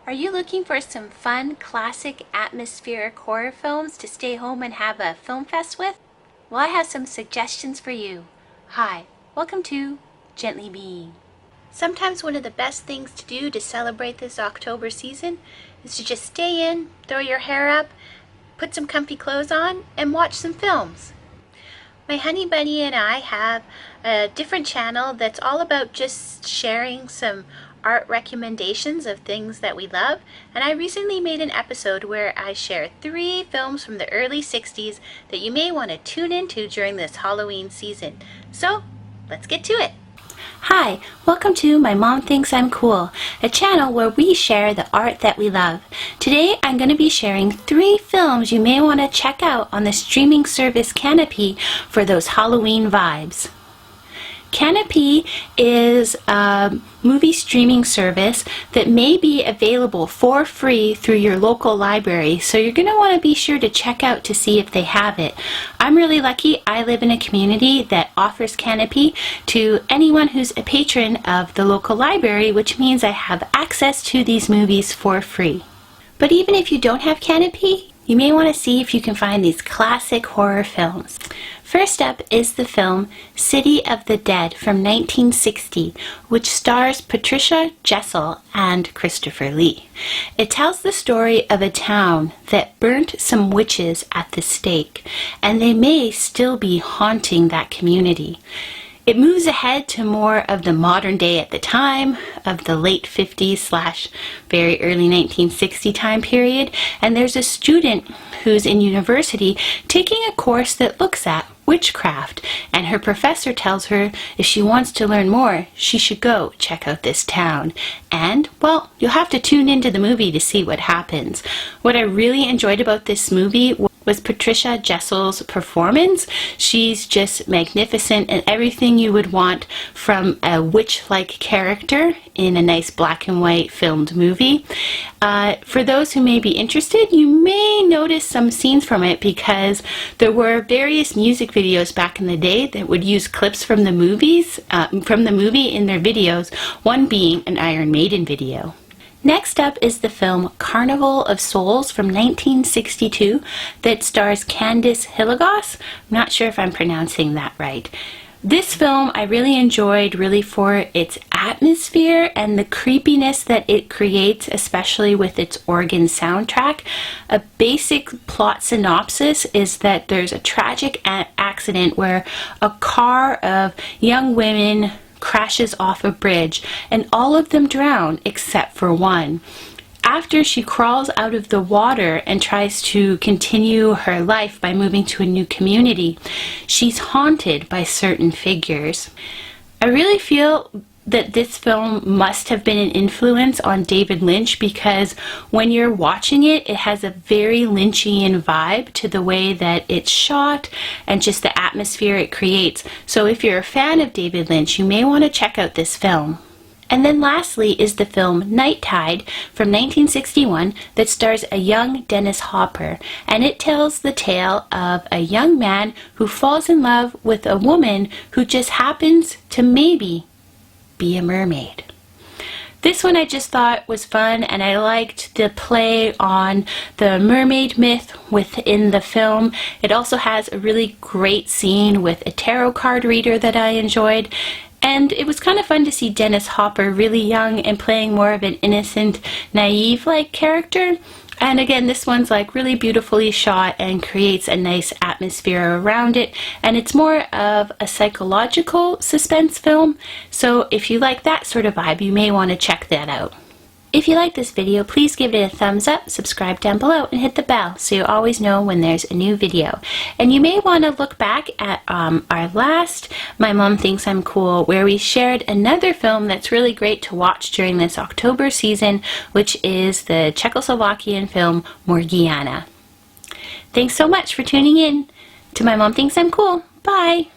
Are you looking for some fun, classic, atmospheric horror films to stay home and have a film fest with? Well, I have some suggestions for you. Hi, welcome to Gently Being. Sometimes one of the best things to do to celebrate this October season is to just stay in, throw your hair up, put some comfy clothes on, and watch some films. My honey bunny and I have a different channel that's all about just sharing some art recommendations of things that we love, and I recently made an episode where I share 3 films from the early 60s that you may want to tune into during this Halloween season. So let's get to it. Hi, welcome to My Mom Thinks I'm Cool, a channel where we share the art that we love. Today I'm going to be sharing 3 films you may want to check out on the streaming service Canopy for those Halloween vibes. Canopy is a movie streaming service that may be available for free through your local library, so you're going to want to be sure to check out to see if they have it. I'm really lucky. I live in a community that offers Canopy to anyone who's a patron of the local library, which means I have access to these movies for free. But even if you don't have Canopy, you may want to see if you can find these classic horror films. First up is the film City of the Dead from 1960, which stars Patricia Jessel and Christopher Lee. It tells the story of a town that burnt some witches at the stake, and they may still be haunting that community. It moves ahead to more of the modern day at the time of the late 50s / very early 1960 time period, and there's a student who's in university taking a course that looks at witchcraft, and her professor tells her if she wants to learn more, she should go check out this town. And, well, you'll have to tune into the movie to see what happens. What I really enjoyed about this movie was Patricia Jessel's performance. She's just magnificent and everything you would want from a witch-like character in a nice black and white filmed movie. For those who may be interested, you may notice some scenes from it because there were various music videos back in the day that would use clips from the movies, from the movie in their videos, one being an Iron Maiden video. Next up is the film Carnival of Souls from 1962 that stars Candice Hilligos. I'm not sure if I'm pronouncing that right. This film I really enjoyed, really for its atmosphere and the creepiness that it creates, especially with its organ soundtrack. A basic plot synopsis is that there's a tragic accident where a car of young women crashes off a bridge and all of them drown except for one. After she crawls out of the water and tries to continue her life by moving to a new community, she's haunted by certain figures. I really feel that this film must have been an influence on David Lynch because when you're watching it, it has a very Lynchian vibe to the way that it's shot and just the atmosphere it creates. So if you're a fan of David Lynch, you may want to check out this film. And then lastly is the film Night Tide from 1961 that stars a young Dennis Hopper, and it tells the tale of a young man who falls in love with a woman who just happens to maybe be a mermaid. This one I just thought was fun, and I liked the play on the mermaid myth within the film. It also has a really great scene with a tarot card reader that I enjoyed, and it was kind of fun to see Dennis Hopper really young and playing more of an innocent, naive-like character. And again, this one's like really beautifully shot and creates a nice atmosphere around it. And it's more of a psychological suspense film. So if you like that sort of vibe, you may want to check that out. If you like this video, please give it a thumbs up, subscribe down below, and hit the bell so you always know when there's a new video. And you may want to look back at our last My Mom Thinks I'm Cool, where we shared another film that's really great to watch during this October season, which is the Czechoslovakian film Morgiana. Thanks so much for tuning in to My Mom Thinks I'm Cool. Bye!